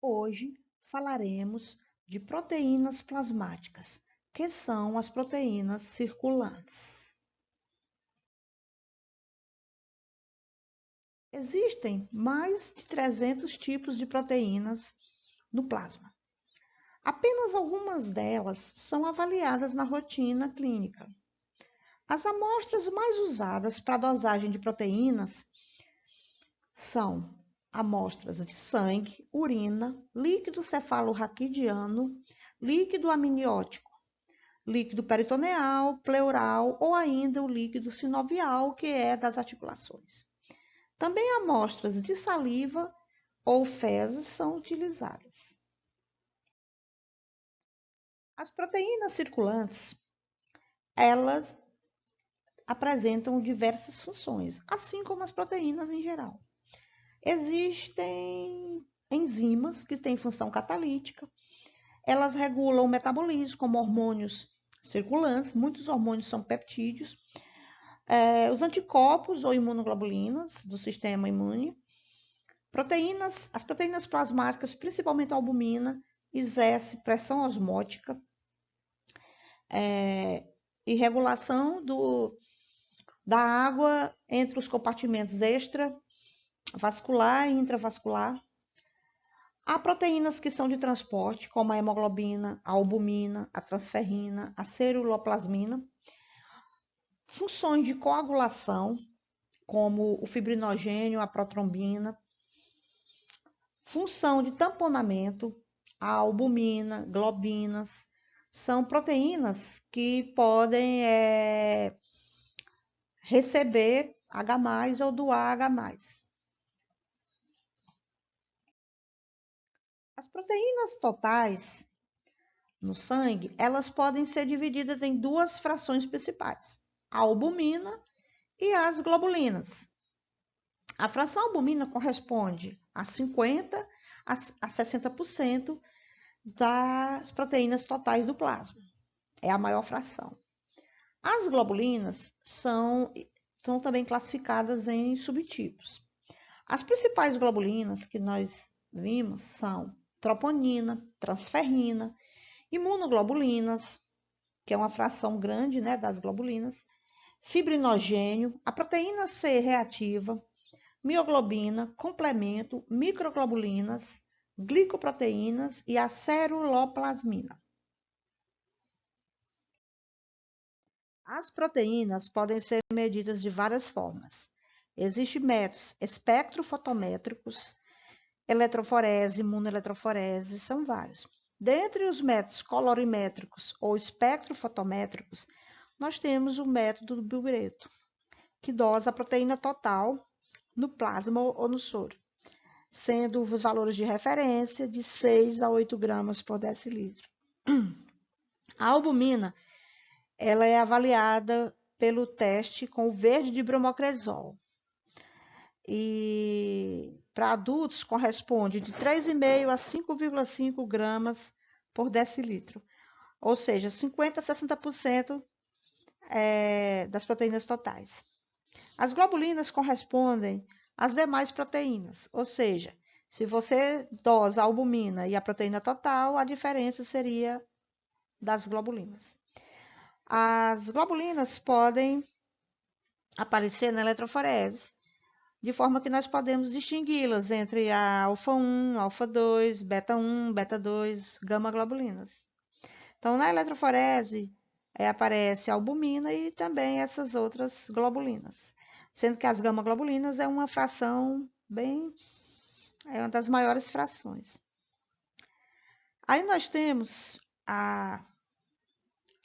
Hoje falaremos de proteínas plasmáticas, que são as proteínas circulantes. Existem mais de 300 tipos de proteínas no plasma. Apenas algumas delas são avaliadas na rotina clínica. As amostras mais usadas para a dosagem de proteínas são amostras de sangue, urina, líquido cefalorraquidiano, líquido amniótico, líquido peritoneal, pleural ou ainda o líquido sinovial, que é das articulações. Também amostras de saliva ou fezes são utilizadas. As proteínas circulantes, elas apresentam diversas funções, assim como as proteínas em geral. Existem enzimas que têm função catalítica, elas regulam o metabolismo, como hormônios circulantes, muitos hormônios são peptídeos, os anticorpos ou imunoglobulinas do sistema imune, as proteínas plasmáticas, principalmente a albumina, exerce pressão osmótica e regulação da água entre os compartimentos extravascular e intravascular. Há proteínas que são de transporte, como a hemoglobina, a albumina, a transferrina, a ceruloplasmina. Funções de coagulação, como o fibrinogênio, a protrombina. Função de tamponamento, a albumina, globinas. São proteínas que podem receber H+, ou doar H+. As proteínas totais no sangue, elas podem ser divididas em duas frações principais, a albumina e as globulinas. A fração albumina corresponde a 50% a 60% das proteínas totais do plasma. É a maior fração. As globulinas são também classificadas em subtipos. As principais globulinas que nós vimos são troponina, transferrina, imunoglobulinas, que é uma fração grande, né, das globulinas, fibrinogênio, a proteína C reativa, mioglobina, complemento, microglobulinas, glicoproteínas e a ceruloplasmina. As proteínas podem ser medidas de várias formas. Existem métodos espectrofotométricos, eletroforese, imunoeletroforese, são vários. Dentre os métodos colorimétricos ou espectrofotométricos, nós temos o método do Biuret, que dosa a proteína total no plasma ou no soro, sendo os valores de referência de 6 a 8 gramas por decilitro. A albumina, ela é avaliada pelo teste com o verde de bromocresol. E para adultos corresponde de 3,5 a 5,5 gramas por decilitro, ou seja, 50 a 60% das proteínas totais. As globulinas correspondem às demais proteínas, ou seja, se você dosa a albumina e a proteína total, a diferença seria das globulinas. As globulinas podem aparecer na eletroforese, de forma que nós podemos distingui-las entre a alfa-1, alfa-2, beta-1, beta-2, gama-globulinas. Então, na eletroforese, aparece a albumina e também essas outras globulinas, sendo que as gama-globulinas é uma fração é uma das maiores frações. Aí nós temos a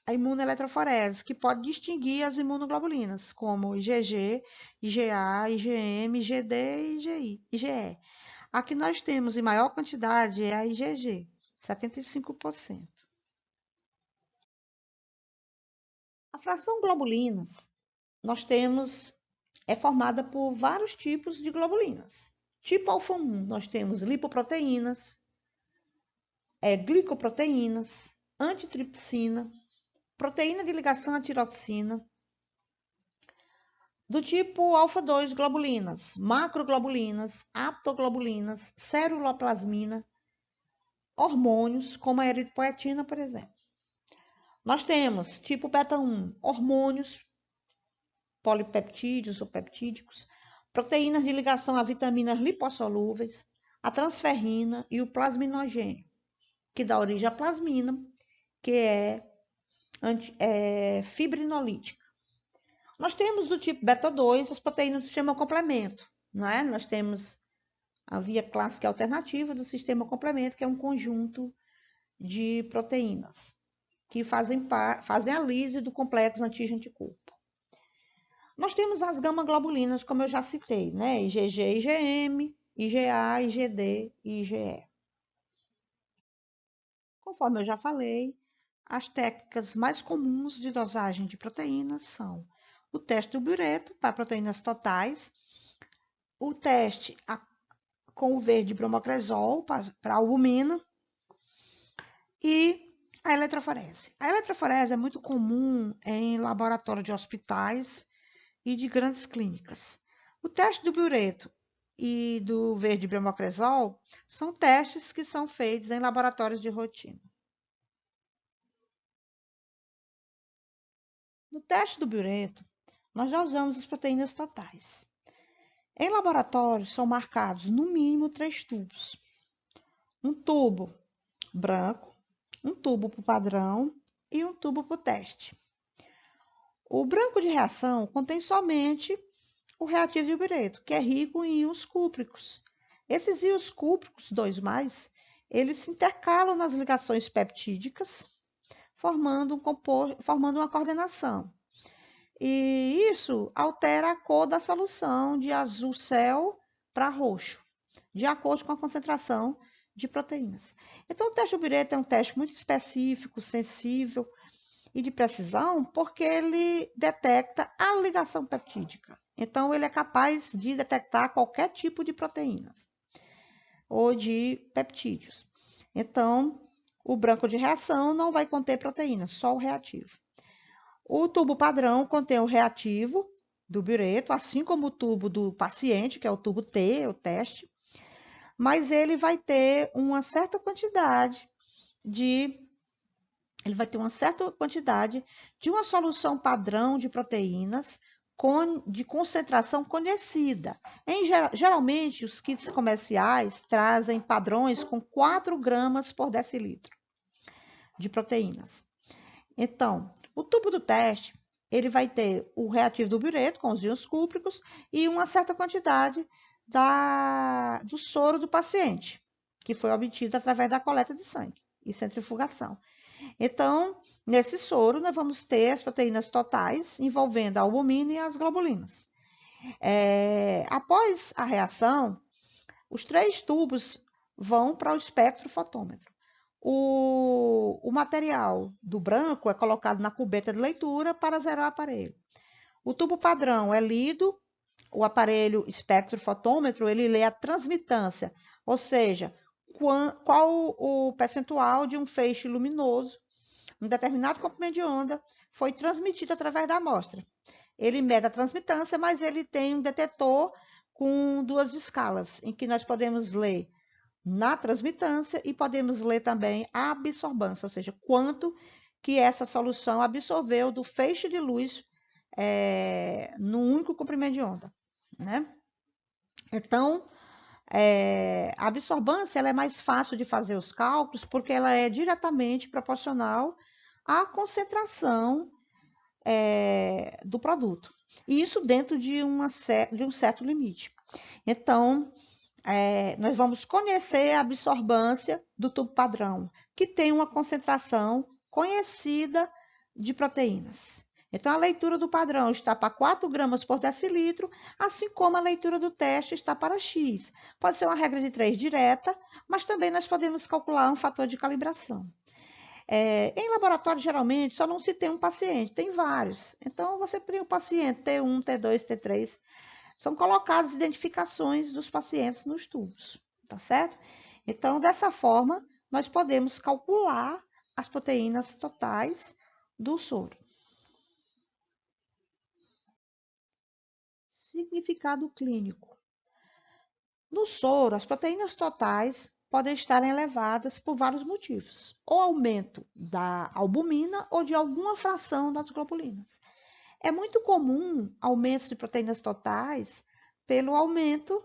imunoeletroforese, que pode distinguir as imunoglobulinas, como IgG, IgA, IgM, IgD e IgE. A que nós temos em maior quantidade é a IgG, 75%. A fração globulinas, nós temos, é formada por vários tipos de globulinas. Tipo alfa-1, nós temos lipoproteínas, glicoproteínas, antitripsina, proteína de ligação à tiroxina, do tipo alfa-2 globulinas, macroglobulinas, aptoglobulinas, ceruloplasmina, hormônios, como a eritropoetina, por exemplo. Nós temos, tipo beta-1, hormônios, polipeptídeos ou peptídicos, proteínas de ligação a vitaminas lipossolúveis, a transferrina e o plasminogênio, que dá origem à plasmina, que é fibrinolítica. Nós temos do tipo beta-2 as proteínas do sistema complemento, não é? Nós temos a via clássica alternativa do sistema complemento, que é um conjunto de proteínas que fazem a lise do complexo antígeno-anticorpo. Nós temos as gama-globulinas, como eu já citei, né? IgG, IgM, IgA, IgD e IgE. Conforme eu já falei, as técnicas mais comuns de dosagem de proteínas são o teste do Bureto para proteínas totais, o teste com o verde bromocresol para albumina e a eletroforese. A eletroforese é muito comum em laboratório de hospitais e de grandes clínicas. O teste do Bureto e do verde bromocresol são testes que são feitos em laboratórios de rotina. No teste do Bureto, nós já usamos as proteínas totais. Em laboratório, são marcados no mínimo 3 tubos. Um tubo branco, um tubo para o padrão e um tubo para o teste. O branco de reação contém somente o reativo de Bureto, que é rico em íons cúpricos. Esses íons cúpricos, 2+, eles se intercalam nas ligações peptídicas, formando uma coordenação. E isso altera a cor da solução de azul céu para roxo, de acordo com a concentração de proteínas. Então, o teste do Bureto é um teste muito específico, sensível e de precisão, porque ele detecta a ligação peptídica. Então, ele é capaz de detectar qualquer tipo de proteínas ou de peptídeos. Então, o branco de reação não vai conter proteínas, só o reativo. O tubo padrão contém o reativo do Bureto, assim como o tubo do paciente, que é o tubo T, o teste, mas ele vai ter uma certa quantidade de uma solução padrão de proteínas de concentração conhecida. Geralmente, os kits comerciais trazem padrões com 4 gramas por decilitro de proteínas. Então, o tubo do teste, ele vai ter o reativo do Bureto, com os íons cúpricos, e uma certa quantidade do soro do paciente, que foi obtido através da coleta de sangue e centrifugação. Então, nesse soro, nós vamos ter as proteínas totais, envolvendo a albumina e as globulinas. Após a reação, os 3 tubos vão para o espectrofotômetro. O material do branco é colocado na cubeta de leitura para zerar o aparelho. O tubo padrão é lido, o aparelho espectrofotômetro, ele lê a transmitância, ou seja, qual o percentual de um feixe luminoso, um determinado comprimento de onda, foi transmitido através da amostra. Ele mede a transmitância, mas ele tem um detetor com 2 escalas, em que nós podemos ler na transmitância e podemos ler também a absorvância, ou seja, quanto que essa solução absorveu do feixe de luz no único comprimento de onda, né? Então, a absorvância ela é mais fácil de fazer os cálculos porque ela é diretamente proporcional à concentração do produto. E isso dentro de um certo limite. Então, nós vamos conhecer a absorvância do tubo padrão, que tem uma concentração conhecida de proteínas. Então, a leitura do padrão está para 4 gramas por decilitro, assim como a leitura do teste está para X. Pode ser uma regra de 3 direta, mas também nós podemos calcular um fator de calibração. Em laboratório, geralmente, só não se tem um paciente, tem vários. Então, você tem o paciente T1, T2, T3, são colocadas identificações dos pacientes nos tubos, tá certo? Então, dessa forma, nós podemos calcular as proteínas totais do soro. Significado clínico. No soro, as proteínas totais podem estar elevadas por vários motivos, ou aumento da albumina ou de alguma fração das globulinas. É muito comum aumentos de proteínas totais pelo aumento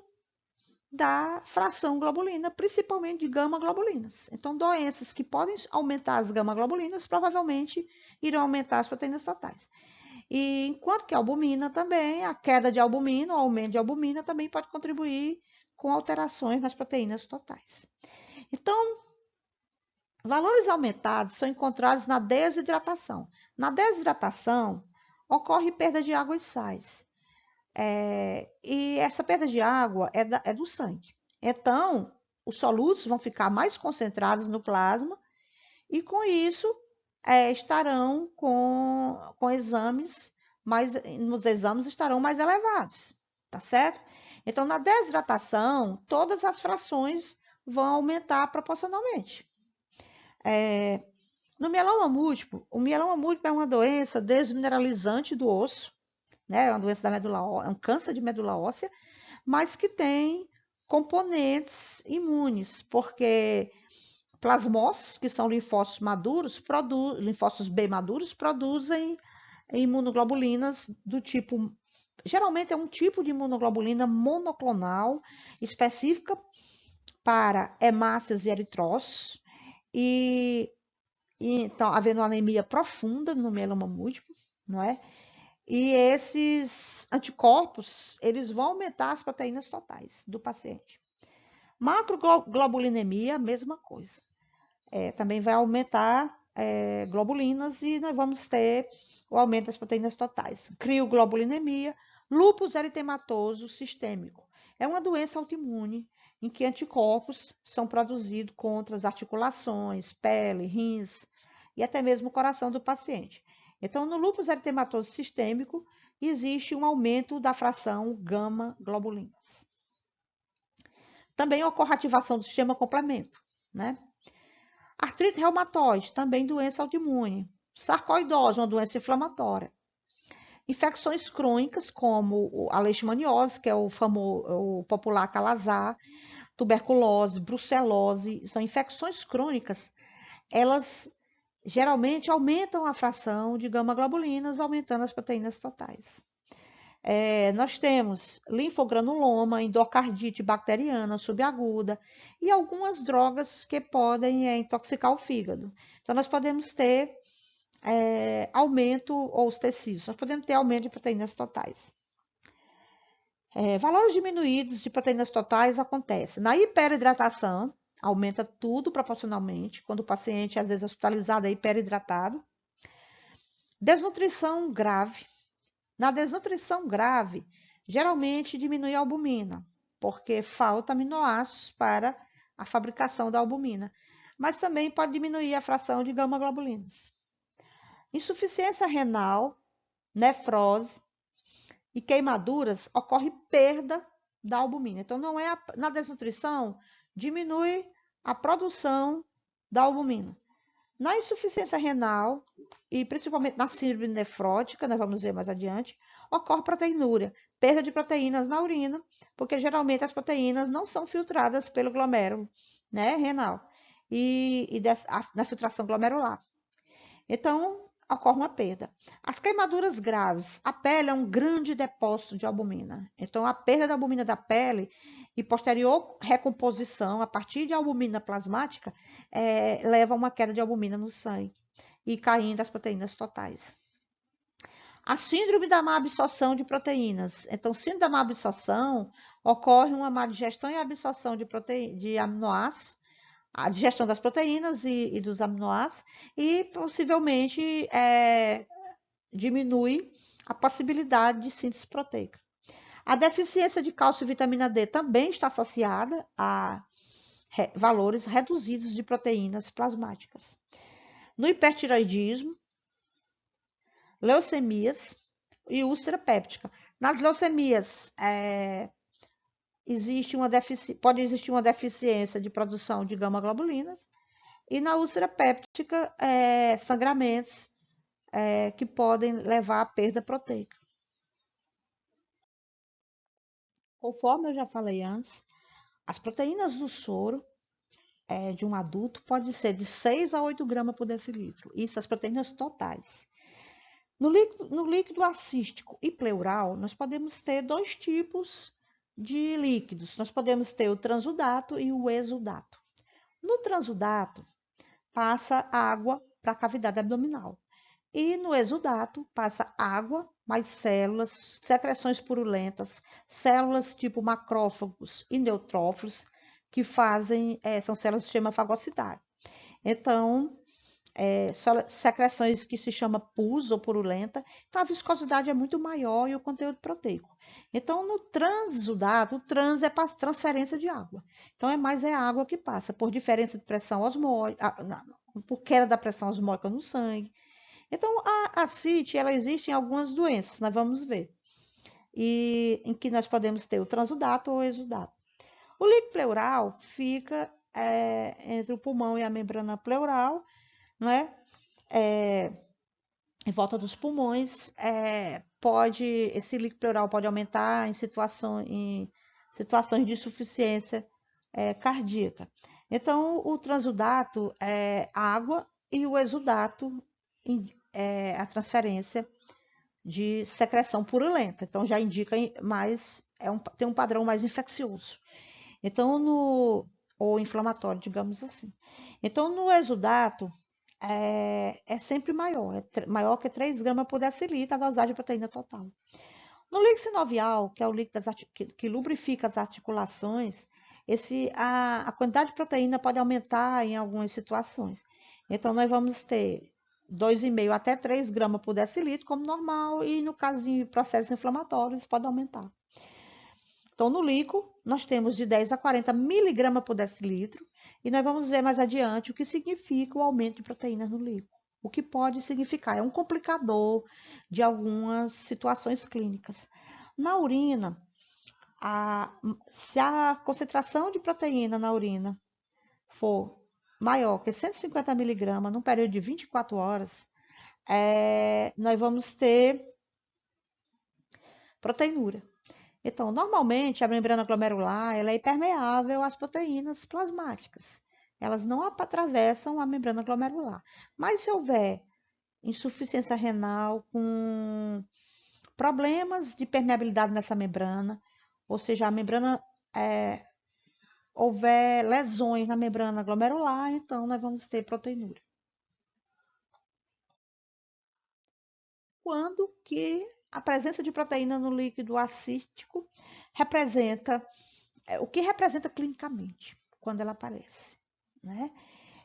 da fração globulina, principalmente de gama-globulinas. Então, doenças que podem aumentar as gama-globulinas provavelmente irão aumentar as proteínas totais. E enquanto que a albumina também, a queda de albumina, o aumento de albumina também pode contribuir com alterações nas proteínas totais. Então, valores aumentados são encontrados na desidratação. Na desidratação, ocorre perda de água e sais. E essa perda de água é do sangue. Então, os solutos vão ficar mais concentrados no plasma e, com isso, estarão com exames, nos exames estarão mais elevados, tá certo? Então, na desidratação, todas as frações vão aumentar proporcionalmente. No mieloma múltiplo, o mieloma múltiplo é uma doença desmineralizante do osso, né? É uma doença da medula óssea, é um câncer de medula óssea, mas que tem componentes imunes, porque plasmócitos, que são linfócitos maduros, linfócitos B maduros, produzem imunoglobulinas do tipo. Geralmente é um tipo de imunoglobulina monoclonal específica para hemácias e eritrócitos, e então havendo anemia profunda no mieloma múltiplo, não é? E esses anticorpos, eles vão aumentar as proteínas totais do paciente. Macroglobulinemia, mesma coisa. Também vai aumentar globulinas e nós vamos ter o aumento das proteínas totais. Crioglobulinemia, lúpus eritematoso sistêmico. É uma doença autoimune em que anticorpos são produzidos contra as articulações, pele, rins e até mesmo o coração do paciente. Então, no lúpus eritematoso sistêmico, existe um aumento da fração gama-globulinas. Também ocorre ativação do sistema complemento, né? Artrite reumatoide, também doença autoimune. Sarcoidose, uma doença inflamatória. Infecções crônicas, como a leishmaniose, que é o popular calazar, tuberculose, brucelose, são infecções crônicas. Elas geralmente aumentam a fração de gama-globulinas, aumentando as proteínas totais. Nós temos linfogranuloma, endocardite bacteriana subaguda e algumas drogas que podem intoxicar o fígado. Então, nós podemos ter aumento, ou os tecidos, nós podemos ter aumento de proteínas totais. Valores diminuídos de proteínas totais acontecem na hiperidratação, aumenta tudo proporcionalmente, quando o paciente, às vezes, hospitalizado, é hiperidratado. Desnutrição grave. Na desnutrição grave, geralmente diminui a albumina, porque falta aminoácidos para a fabricação da albumina, mas também pode diminuir a fração de gama-globulinas. Insuficiência renal, nefrose e queimaduras, ocorre perda da albumina. Então, não é na desnutrição, diminui a produção da albumina. Na insuficiência renal, e principalmente na síndrome nefrótica, nós vamos ver mais adiante, ocorre proteinúria, perda de proteínas na urina, porque geralmente as proteínas não são filtradas pelo glomérulo, né, renal, na filtração glomerular. Então, ocorre uma perda. As queimaduras graves, a pele é um grande depósito de albumina. Então, a perda da albumina da pele e posterior recomposição a partir de albumina plasmática leva a uma queda de albumina no sangue e caindo as proteínas totais. A síndrome da má absorção de proteínas. Então, síndrome da má absorção ocorre uma má digestão e absorção de aminoácidos, a digestão das proteínas e dos aminoácidos, e possivelmente diminui a possibilidade de síntese proteica. A deficiência de cálcio e vitamina D também está associada a valores reduzidos de proteínas plasmáticas. No hipertireoidismo, leucemias e úlcera péptica. Nas leucemias, pode existir uma deficiência de produção de gama-globulinas, e na úlcera péptica, sangramentos que podem levar à perda proteica. Conforme eu já falei antes, as proteínas do soro de um adulto pode ser de 6 a 8 gramas por decilitro. Isso as proteínas totais. No líquido assístico e pleural, nós podemos ter dois tipos de líquidos. Nós podemos ter o transudato e o exudato. No transudato, passa água para a cavidade abdominal. E no exudato, passa água, mais células, secreções purulentas, células tipo macrófagos e neutrófilos, que são células do sistema fagocitário. Então, secreções que se chama pus ou purulenta, então a viscosidade é muito maior e o conteúdo proteico. Então, no transudato, o trans é para transferência de água. Então, é água que passa, por diferença de pressão osmótica, por queda da pressão osmótica no sangue. Então, a CIT, ela existe em algumas doenças, nós vamos ver. E em que nós podemos ter o transudato ou o exudato. O líquido pleural fica entre o pulmão e a membrana pleural, né? Em volta dos pulmões, esse líquido pleural pode aumentar em situações de insuficiência cardíaca. Então, o transudato é água e o exudato é a transferência de secreção purulenta. Então, já indica mais, tem um padrão mais infeccioso. Então, ou inflamatório, digamos assim. Então, no exudato, é sempre maior, maior que 3 gramas por decilitro a dosagem de proteína total. No líquido sinovial, que é o líquido que lubrifica as articulações, a quantidade de proteína pode aumentar em algumas situações. Então, nós vamos ter 2,5 até 3 gramas por decilitro, como normal, e no caso de processos inflamatórios, pode aumentar. Então, no líquido, nós temos de 10 a 40 miligramas por decilitro, e nós vamos ver mais adiante o que significa o aumento de proteínas no líquido. O que pode significar? É um complicador de algumas situações clínicas. Na urina, se a concentração de proteína na urina for maior que 150 miligramas num período de 24 horas, nós vamos ter proteinúria. Então, normalmente, a membrana glomerular ela é impermeável às proteínas plasmáticas. Elas não atravessam a membrana glomerular. Mas se houver insuficiência renal com problemas de permeabilidade nessa membrana, ou seja, a membrana houver lesões na membrana glomerular, então nós vamos ter proteinúria. Quando que a presença de proteína no líquido assístico representa o que representa clinicamente quando ela aparece, né?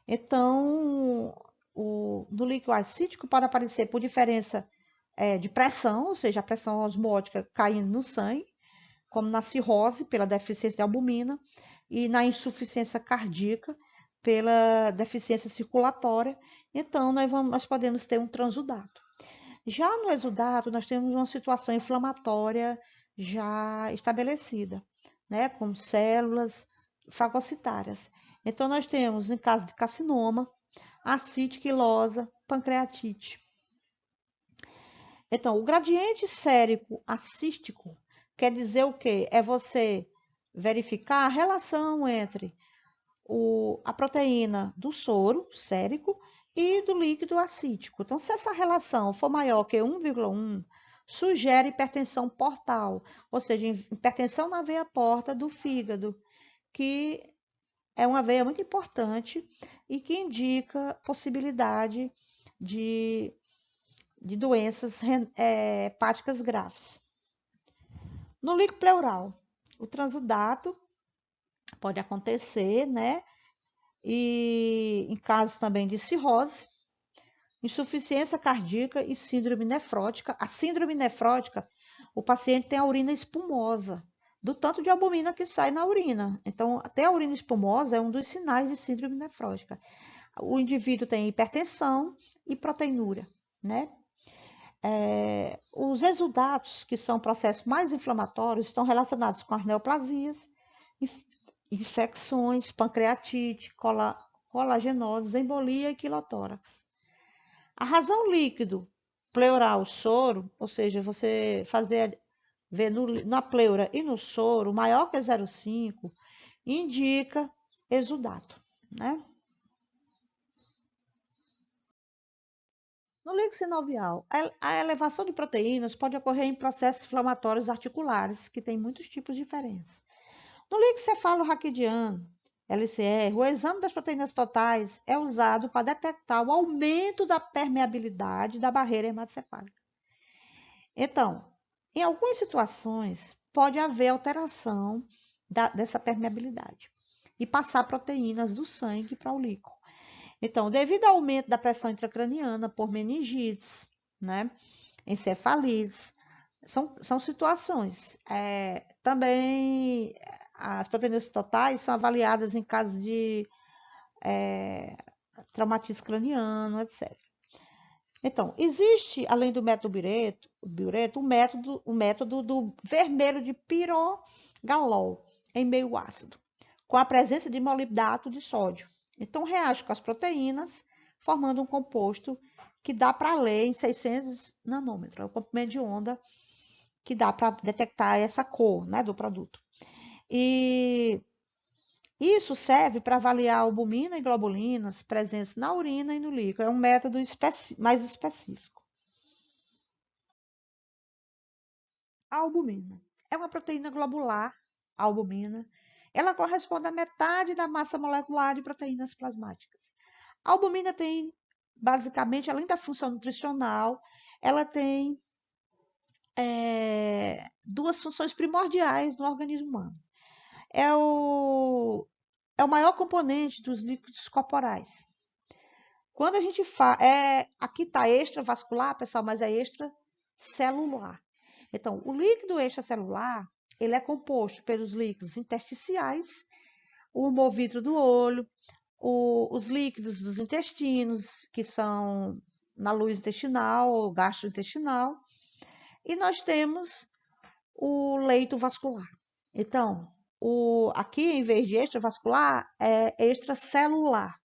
Então, no líquido assítico pode aparecer por diferença de pressão, ou seja, a pressão osmótica caindo no sangue, como na cirrose, pela deficiência de albumina, e na insuficiência cardíaca, pela deficiência circulatória. Então, nós podemos ter um transudato. Já no exudato, nós temos uma situação inflamatória já estabelecida, né, com células fagocitárias. Então, nós temos, em caso de carcinoma, ascite quilosa, pancreatite. Então, o gradiente sérico assístico quer dizer o quê? É você verificar a relação entre a proteína do soro sérico e do líquido assítico. Então, se essa relação for maior que 1,1, sugere hipertensão portal, ou seja, hipertensão na veia porta do fígado, que é uma veia muito importante e que indica possibilidade de doenças hepáticas graves. No líquido pleural, o transudato pode acontecer, né? E em casos também de cirrose, insuficiência cardíaca e síndrome nefrótica. A síndrome nefrótica, o paciente tem a urina espumosa, do tanto de albumina que sai na urina. Então, até a urina espumosa é um dos sinais de síndrome nefrótica. O indivíduo tem hipertensão e proteinúria, né? Os exudatos, que são processos mais inflamatórios, estão relacionados com as neoplasias, infecções, pancreatite, colagenose, embolia e quilotórax. A razão líquido pleural soro, ou seja, você ver na pleura e no soro maior que 0,5, indica exudato, né? No líquido sinovial, a elevação de proteínas pode ocorrer em processos inflamatórios articulares, que tem muitos tipos diferentes. No líquido cefalo-raquidiano, LCR, o exame das proteínas totais é usado para detectar o aumento da permeabilidade da barreira hematocefálica. Então, em algumas situações, pode haver alteração dessa permeabilidade e passar proteínas do sangue para o líquido. Então, devido ao aumento da pressão intracraniana por meningites, né, encefalites, são situações. Também as proteínas totais são avaliadas em casos de traumatismo craniano, etc. Então, existe, além do método Biureto, o método do vermelho de pirogalol em meio ácido, com a presença de molibdato de sódio. Então, reage com as proteínas, formando um composto que dá para ler em 600 nanômetros, é o comprimento de onda que dá para detectar essa cor, né, do produto. E isso serve para avaliar a albumina e globulinas presentes na urina e no líquido. É um método mais específico. A albumina é uma proteína globular, a albumina. Ela corresponde à metade da massa molecular de proteínas plasmáticas. A albumina tem, basicamente, além da função nutricional, ela tem duas funções primordiais no organismo humano. É o, é o maior componente dos líquidos corporais. Quando a gente fala. Aqui está extravascular, pessoal, mas é extracelular. Então, o líquido extracelular, ele é composto pelos líquidos intersticiais, o hemovítrio do olho, os líquidos dos intestinos, que são na luz intestinal ou gastrointestinal, e nós temos o leito vascular. Então, aqui, em vez de extravascular, é extracelular,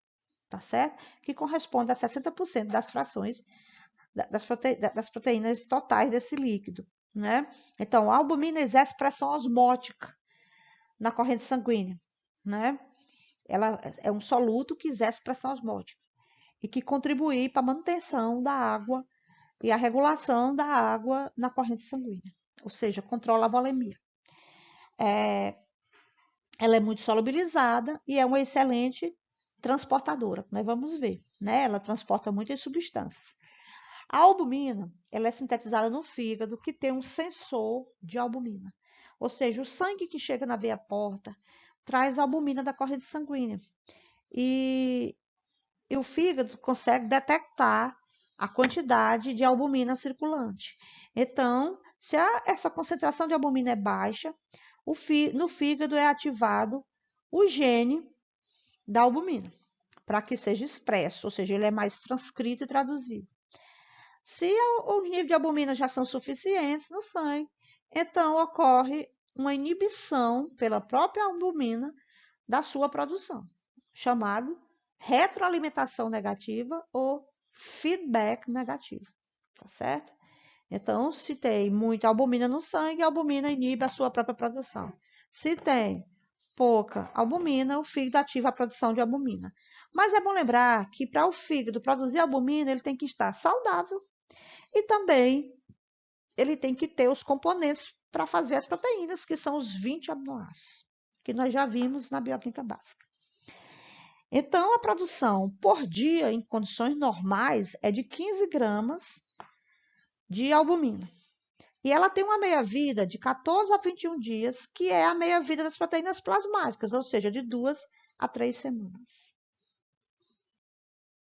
tá certo? Que corresponde a 60% das frações das proteínas totais desse líquido, né? Então, a albumina exerce pressão osmótica na corrente sanguínea, né? Ela é um soluto que exerce pressão osmótica e que contribui para a manutenção da água e a regulação da água na corrente sanguínea, ou seja, controla a volemia. Ela é muito solubilizada e é uma excelente transportadora, nós vamos ver, né? Ela transporta muitas substâncias. A albumina, ela é sintetizada no fígado, que tem um sensor de albumina. Ou seja, o sangue que chega na veia porta traz a albumina da corrente sanguínea. E o fígado consegue detectar a quantidade de albumina circulante. Então, se essa concentração de albumina é baixa, no fígado é ativado o gene da albumina, para que seja expresso, ou seja, ele é mais transcrito e traduzido. Se os níveis de albumina já são suficientes no sangue, então ocorre uma inibição pela própria albumina da sua produção, chamado retroalimentação negativa ou feedback negativo, tá certo? Então, se tem muita albumina no sangue, a albumina inibe a sua própria produção. Se tem pouca albumina, o fígado ativa a produção de albumina. Mas é bom lembrar que para o fígado produzir albumina, ele tem que estar saudável e também ele tem que ter os componentes para fazer as proteínas, que são os 20 aminoácidos, que nós já vimos na bioquímica básica. Então, a produção por dia, em condições normais, é de 15 gramas de albumina. E ela tem uma meia-vida de 14 a 21 dias, que é a meia-vida das proteínas plasmáticas, ou seja, de 2 a 3 semanas.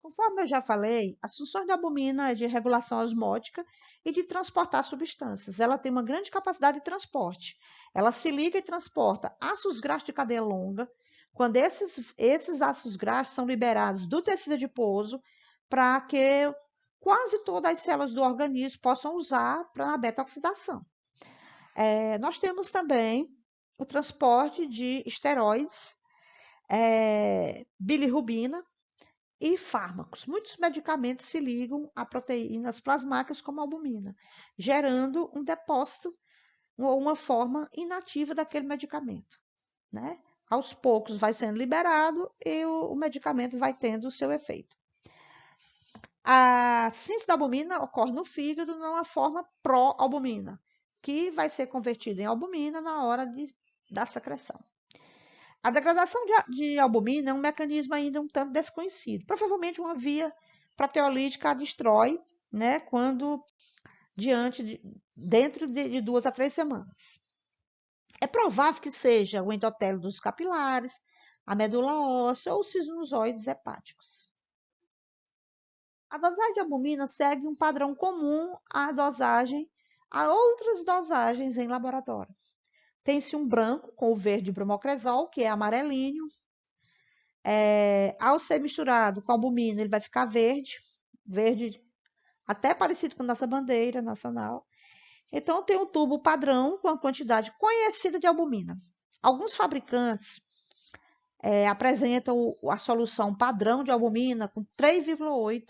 Conforme eu já falei, as funções da albumina é de regulação osmótica e de transportar substâncias. Ela tem uma grande capacidade de transporte. Ela se liga e transporta ácidos graxos de cadeia longa, quando esses ácidos graxos são liberados do tecido adiposo para que quase todas as células do organismo possam usar para a beta-oxidação. Nós temos também o transporte de esteroides, bilirrubina e fármacos. Muitos medicamentos se ligam a proteínas plasmáticas como a albumina, gerando um depósito ou uma forma inativa daquele medicamento, né? aos poucos vai sendo liberado e o medicamento vai tendo o seu efeito. A síntese da albumina ocorre no fígado numa forma pró-albumina, que vai ser convertida em albumina na hora da secreção. A degradação de albumina é um mecanismo ainda um tanto desconhecido. Provavelmente uma via proteolítica a destrói, né, dentro de 2 a 3 semanas. É provável que seja o endotélio dos capilares, a medula óssea ou os sinusoides hepáticos. A dosagem de albumina segue um padrão comum a outras dosagens em laboratório. Tem-se um branco com o verde bromocresol, que é amarelinho. Ao ser misturado com albumina, ele vai ficar verde até parecido com a nossa bandeira nacional. Então, tem um tubo padrão com a quantidade conhecida de albumina. Alguns fabricantes apresentam a solução padrão de albumina com 3,8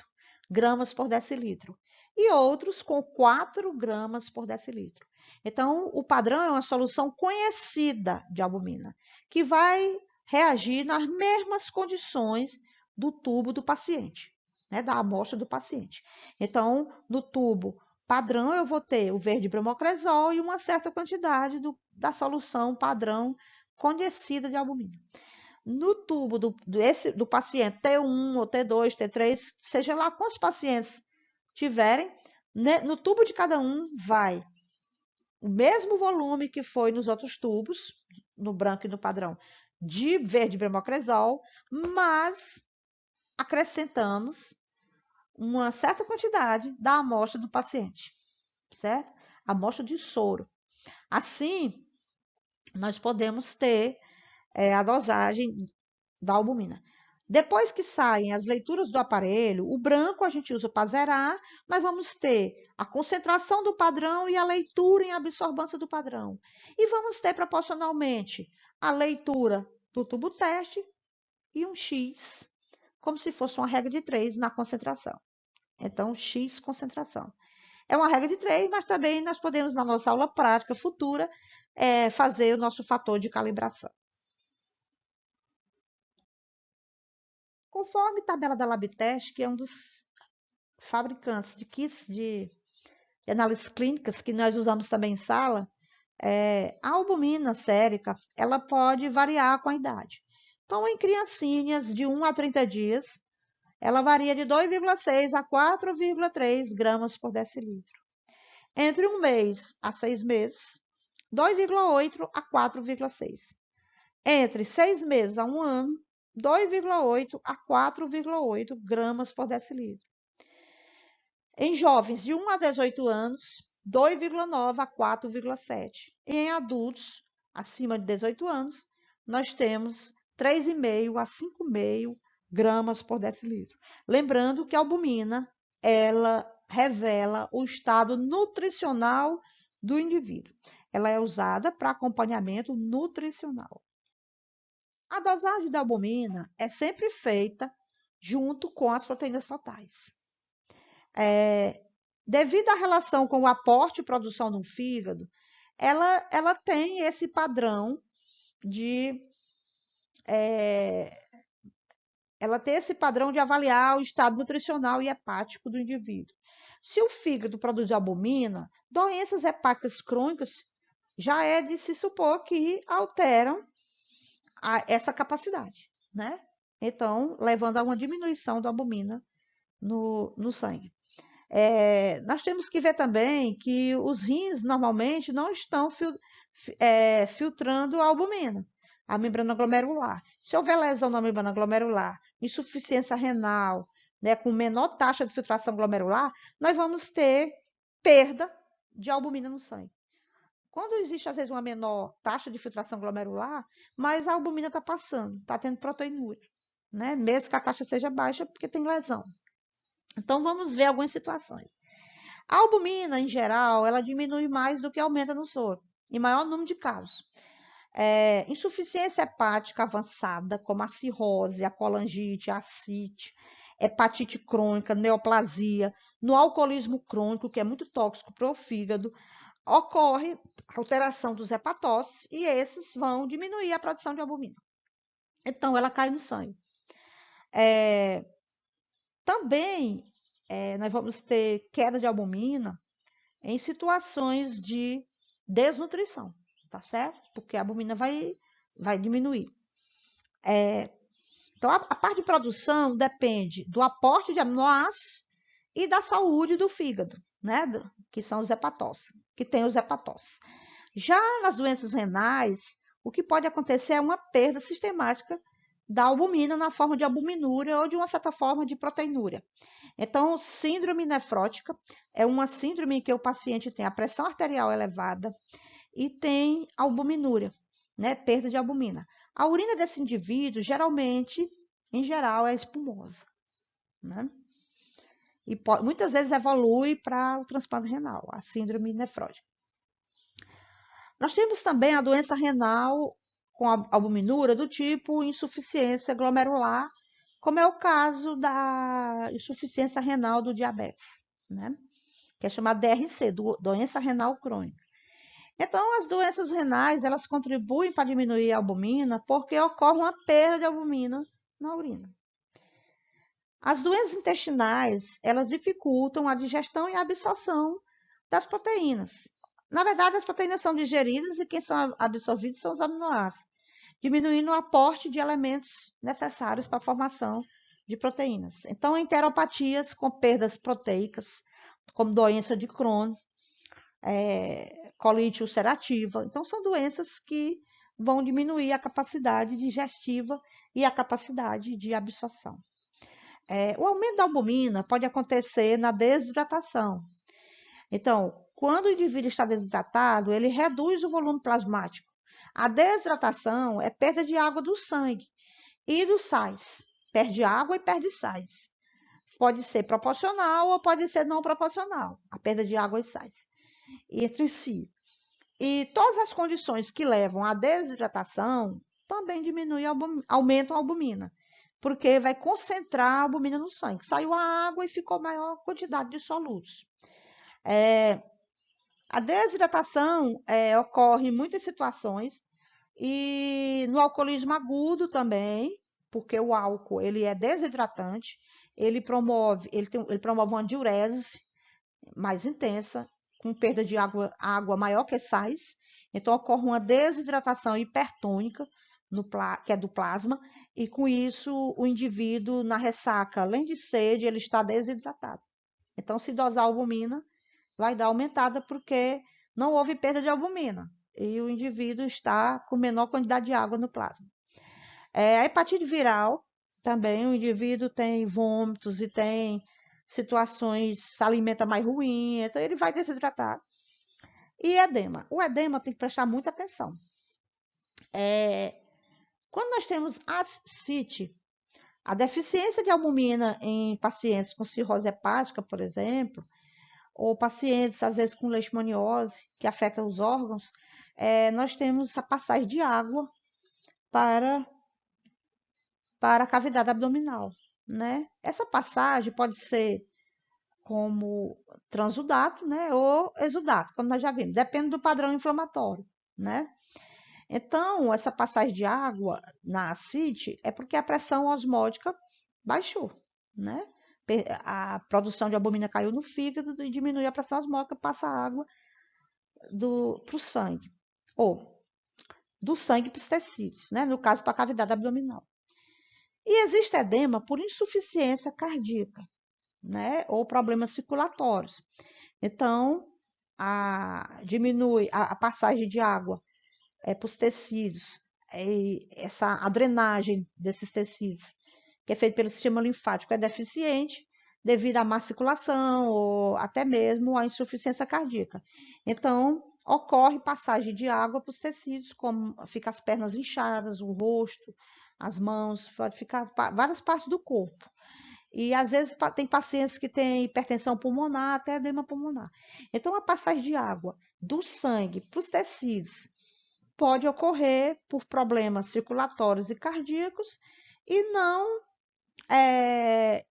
gramas por decilitro e outros com 4 gramas por decilitro. Então, o padrão é uma solução conhecida de albumina, que vai reagir nas mesmas condições do tubo do paciente, né, da amostra do paciente. Então, no tubo padrão, eu vou ter o verde bromocresol e uma certa quantidade da solução padrão conhecida de albumina. No tubo do paciente T1 ou T2, T3, seja lá quantos pacientes tiverem, né, no tubo de cada um vai o mesmo volume que foi nos outros tubos, no branco e no padrão, de verde bromocresol, mas acrescentamos uma certa quantidade da amostra do paciente, certo? Amostra de soro. Assim, nós podemos ter a dosagem da albumina. Depois que saem as leituras do aparelho, o branco a gente usa para zerar, nós vamos ter a concentração do padrão e a leitura em absorvância do padrão. E vamos ter proporcionalmente a leitura do tubo teste e um X, como se fosse uma regra de 3 na concentração. Então, X concentração. É uma regra de 3, mas também nós podemos, na nossa aula prática futura, fazer o nosso fator de calibração. Conforme tabela da Labtest, que é um dos fabricantes de kits de análises clínicas que nós usamos também em sala, a albumina sérica, ela pode variar com a idade. Então, em criancinhas de 1 a 30 dias, ela varia de 2,6 a 4,3 gramas por decilitro. Entre 1 mês a 6 meses, 2,8 a 4,6. Entre 6 meses a 1 ano, 2,8 a 4,8 gramas por decilitro. Em jovens de 1 a 18 anos, 2,9 a 4,7. E em adultos acima de 18 anos, nós temos 3,5 a 5,5 gramas por decilitro. Lembrando que a albumina, ela revela o estado nutricional do indivíduo. Ela é usada para acompanhamento nutricional. A dosagem da albumina é sempre feita junto com as proteínas totais. Devido à relação com o aporte e produção no fígado, ela tem esse padrão de avaliar o estado nutricional e hepático do indivíduo. Se o fígado produz albumina, doenças hepáticas crônicas já é de se supor que alteram essa capacidade, né? Então, levando a uma diminuição da albumina no sangue. Nós temos que ver também que os rins normalmente não estão filtrando a albumina, a membrana glomerular. Se houver lesão na membrana glomerular, insuficiência renal, né, com menor taxa de filtração glomerular, nós vamos ter perda de albumina no sangue. Quando existe, às vezes, uma menor taxa de filtração glomerular, mas a albumina está passando, está tendo proteinúria, né? Mesmo que a taxa seja baixa, porque tem lesão. Então, vamos ver algumas situações. A albumina, em geral, ela diminui mais do que aumenta no soro, em maior número de casos. Insuficiência hepática avançada, como a cirrose, a colangite, a ascite, hepatite crônica, neoplasia, no alcoolismo crônico, que é muito tóxico para o fígado, ocorre alteração dos hepatócitos e esses vão diminuir a produção de albumina. Então, ela cai no sangue. Também, nós vamos ter queda de albumina em situações de desnutrição, tá certo? Porque a albumina vai diminuir. Então, a parte de produção depende do aporte de aminoácidos e da saúde do fígado, né? Que são os hepatócitos, que tem os hepatócitos. Já nas doenças renais, o que pode acontecer é uma perda sistemática da albumina na forma de albuminúria ou de uma certa forma de proteinúria. Então, síndrome nefrótica é uma síndrome em que o paciente tem a pressão arterial elevada e tem albuminúria, né? Perda de albumina. A urina desse indivíduo, geralmente, em geral, é espumosa, né? E muitas vezes evolui para o transplante renal, a síndrome nefrótica. Nós temos também a doença renal com albuminúria do tipo insuficiência glomerular, como é o caso da insuficiência renal do diabetes, né? Que é chamada DRC, doença renal crônica. Então, as doenças renais, elas contribuem para diminuir a albumina porque ocorre uma perda de albumina na urina. As doenças intestinais, elas dificultam a digestão e a absorção das proteínas. Na verdade, as proteínas são digeridas e quem são absorvidos são os aminoácidos, diminuindo o aporte de elementos necessários para a formação de proteínas. Então, enteropatias com perdas proteicas, como doença de Crohn, colite ulcerativa. Então, são doenças que vão diminuir a capacidade digestiva e a capacidade de absorção. O aumento da albumina pode acontecer na desidratação. Então, quando o indivíduo está desidratado, ele reduz o volume plasmático. A desidratação é perda de água do sangue e dos sais. Perde água e perde sais. Pode ser proporcional ou pode ser não proporcional, a perda de água e sais entre si. E todas as condições que levam à desidratação também aumentam a albumina, porque vai concentrar a albumina no sangue. Saiu a água e ficou maior quantidade de solutos. A desidratação ocorre em muitas situações e no alcoolismo agudo também, porque o álcool ele é desidratante, ele promove uma diurese mais intensa, com perda de água maior que sais. Então, ocorre uma desidratação hipertônica, que é do plasma, e com isso o indivíduo, na ressaca, além de sede, ele está desidratado. Então, se dosar albumina, vai dar aumentada, porque não houve perda de albumina, e o indivíduo está com menor quantidade de água no plasma. A hepatite viral, também o indivíduo tem vômitos e tem situações, se alimenta mais ruim, então ele vai desidratar. E edema. O edema tem que prestar muita atenção. Quando nós temos ascite, a deficiência de albumina em pacientes com cirrose hepática, por exemplo, ou pacientes, às vezes, com leishmaniose, que afeta os órgãos, nós temos a passagem de água para a cavidade abdominal, né? Essa passagem pode ser como transudato, né, ou exudato, como nós já vimos, depende do padrão inflamatório, né? Então, essa passagem de água na ascite é porque a pressão osmótica baixou, né? A produção de albumina caiu no fígado e diminui a pressão osmótica, passa a água para o sangue, ou do sangue para os tecidos, né? No caso, para a cavidade abdominal. E existe edema por insuficiência cardíaca, né? Ou problemas circulatórios. Então, diminui a passagem de água para os tecidos, a drenagem desses tecidos, que é feita pelo sistema linfático, é deficiente devido à má circulação ou até mesmo à insuficiência cardíaca. Então, ocorre passagem de água para os tecidos, como fica as pernas inchadas, o rosto, as mãos, pode ficar várias partes do corpo. E às vezes tem pacientes que têm hipertensão pulmonar, até edema pulmonar. Então, a passagem de água do sangue para os tecidos pode ocorrer por problemas circulatórios e cardíacos e não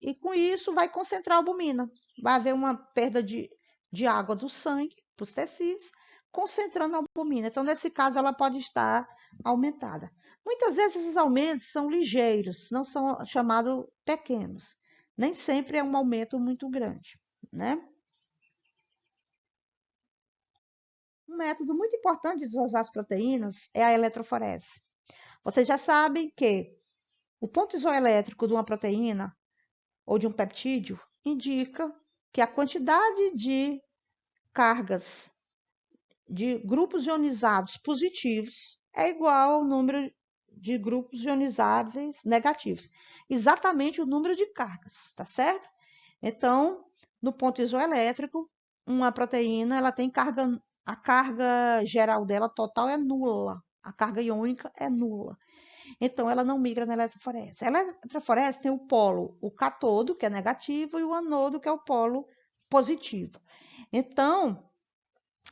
e com isso vai concentrar a albumina. Vai haver uma perda de água do sangue para os tecidos, concentrando a albumina. Então, nesse caso, ela pode estar aumentada. Muitas vezes esses aumentos são ligeiros, não são chamados pequenos. Nem sempre é um aumento muito grande, né? Um método muito importante de dosar as proteínas é a eletroforese. Vocês já sabem que o ponto isoelétrico de uma proteína ou de um peptídeo indica que a quantidade de cargas de grupos ionizados positivos é igual ao número de grupos ionizáveis negativos. Exatamente o número de cargas, tá certo? Então, no ponto isoelétrico, uma proteína ela tem carga, a carga geral dela total é nula. A carga iônica é nula. Então, ela não migra na eletroforese. A eletroforese tem o polo, o catodo, que é negativo, e o anodo, que é o polo positivo. Então,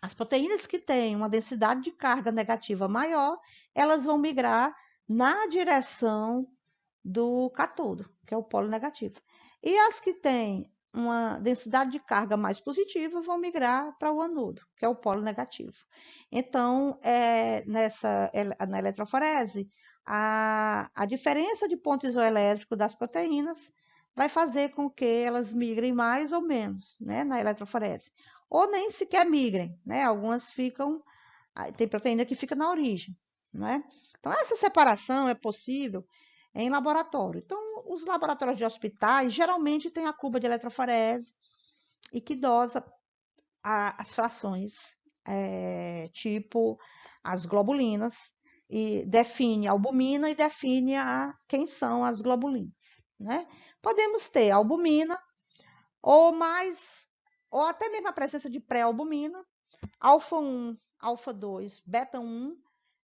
as proteínas que têm uma densidade de carga negativa maior, elas vão migrar na direção do catodo, que é o polo negativo. E as que têm uma densidade de carga mais positiva vão migrar para o anodo, que é o polo negativo. Então, na eletroforese, a diferença de ponto isoelétrico das proteínas vai fazer com que elas migrem mais ou menos, né, na eletroforese. Ou nem sequer migrem, né? Algumas ficam, tem proteína que fica na origem, né? Então, essa separação é possível em laboratório. Então, os laboratórios de hospitais geralmente têm a cuba de eletroforese e que dosa as frações, tipo as globulinas, e define a albumina e define quem são as globulinas, né? Podemos ter albumina ou mais, ou até mesmo a presença de pré-albumina, alfa 1, alfa 2, beta 1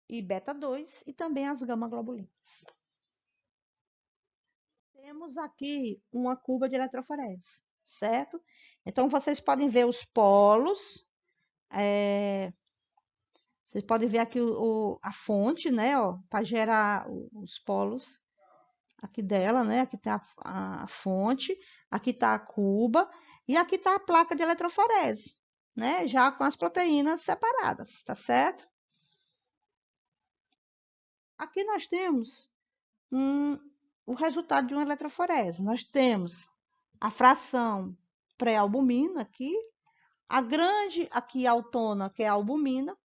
e beta 2 e também as gama-globulinas. Temos aqui uma cuba de eletroforese, certo? Então, vocês podem ver os polos, vocês podem ver aqui a fonte, né, ó, para gerar os polos aqui dela, né? Aqui está a fonte, aqui está a cuba e aqui está a placa de eletroforese, né? Já com as proteínas separadas, tá certo? Aqui nós temos o resultado de uma eletroforese. Nós temos a fração pré-albumina aqui, a grande aqui autona, que é a albumina,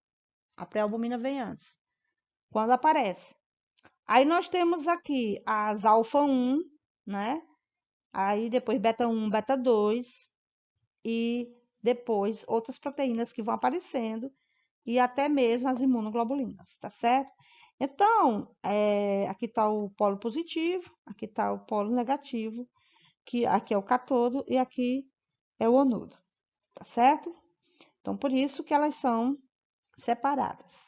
a pré-albumina vem antes, quando aparece. Aí nós temos aqui as alfa 1, né? Aí depois beta 1, beta 2 e depois outras proteínas que vão aparecendo e até mesmo as imunoglobulinas, tá certo? Então, aqui está o polo positivo, aqui está o polo negativo, que aqui é o catodo e aqui é o anodo, tá certo? Então, por isso que elas são separadas.